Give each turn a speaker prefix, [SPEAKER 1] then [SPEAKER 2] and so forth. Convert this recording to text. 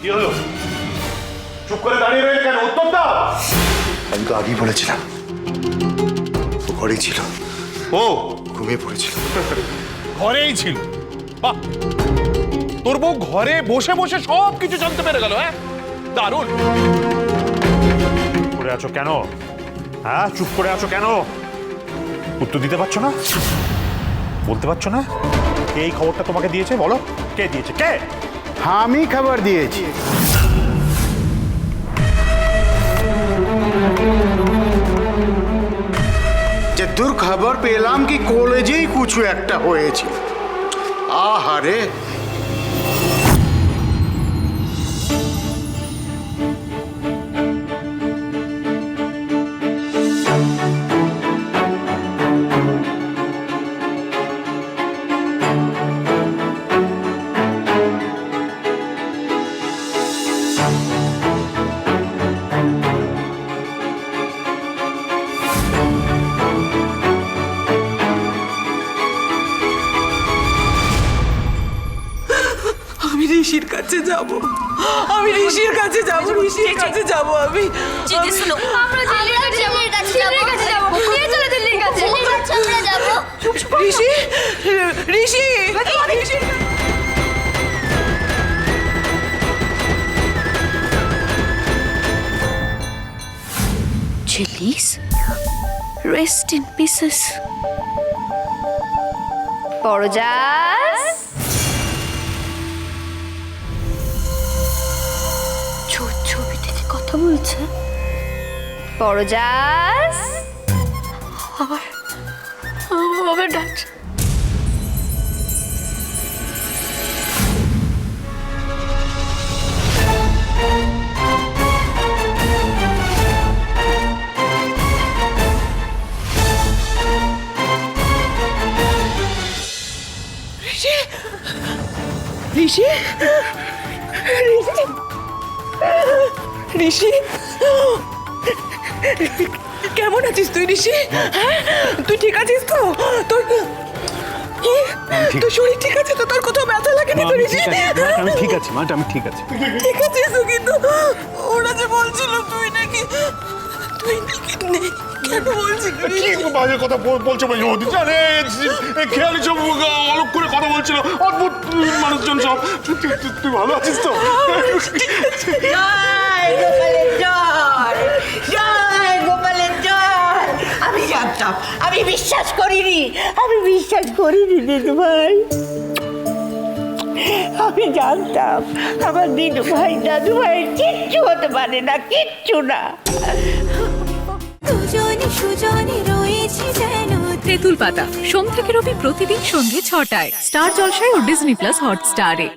[SPEAKER 1] কি হলো? চুপ করে দাঁড়িয়ে রইলে কেন? উত্তর দাও।
[SPEAKER 2] আমি তো আগেই বলেছিলাম, ও ঘরেই ছিল।
[SPEAKER 1] ও
[SPEAKER 2] ঘুমিয়ে পড়েছিল।
[SPEAKER 1] ঘরেই ছিল? বাহ, তোর বউ ঘরে বসে বসে সব কিছু জানতে পেরে গেল। হ্যাঁ, দারুণ।
[SPEAKER 3] করে আছো কেন? হ্যাঁ, চুপ করে আছো কেন? উত্তর দিতে পারছো না? বলতে পারছো না? কে এই খবরটা তোমাকে দিয়েছে? বলো, কে দিয়েছে? কে?
[SPEAKER 2] আমি খবর দিয়েছি। যে দুর্খবর পেলাম কি কলেজেই কিছু একটা হয়েছে। আহারে,
[SPEAKER 4] আমি ঋষির কাছে যাব, আমি ঋষির কাছে যাব, ঋষির কাছে যাব। আমি
[SPEAKER 5] চিঠি শুনো, আমরা দিল্লির কাছে যাব, নিয়ে চলো দিল্লির কাছে আমরা যাব।
[SPEAKER 4] ঋষি, ঋষি, ঋষি।
[SPEAKER 5] Chilies, rest in pieces. পরজাস, ছবি থেকে কথা বলছে। পরজাস, আবার ডাকছে।
[SPEAKER 4] ঋষি, ঋষি, কেমন আছিস তুই ঋষি? হ্যাঁ, তুই ঠিক আছিস তো? তোর তোর শরীর ঠিক আছে তো? তোর কোথাও ব্যথা লাগেনি তো ঋষি?
[SPEAKER 3] আমি ঠিক আছি মা, আমি ঠিক আছি।
[SPEAKER 4] ঠিক আছিস তো? কিন্তু ওরা যে বলছিল তুই নাকি নেই, কেন বলছিল?
[SPEAKER 1] কি বাজে কথা বলছো ভাই? ওদি জানে খেয়ালি সব অলক করে কথা বলছিল, অদ্ভুত মানুষজন সব। তুই ভালো আছিস তো?
[SPEAKER 6] জয় গোপালের জয়, জয় গোপালের জয়। আমি জানতাম, আমি বিশ্বাস করিনি দিদু ভাই। আমি জানতাম আমার দিদু ভাই দাদু ভাই কিচ্ছু হতে পারে না, কিচ্ছু না।
[SPEAKER 7] তেঁতুল পাতা সোম থেকে রবি প্রতিদিন সন্ধ্যে ৬টায় স্টার জলসায় ও ডিজনি প্লাস হটস্টারে।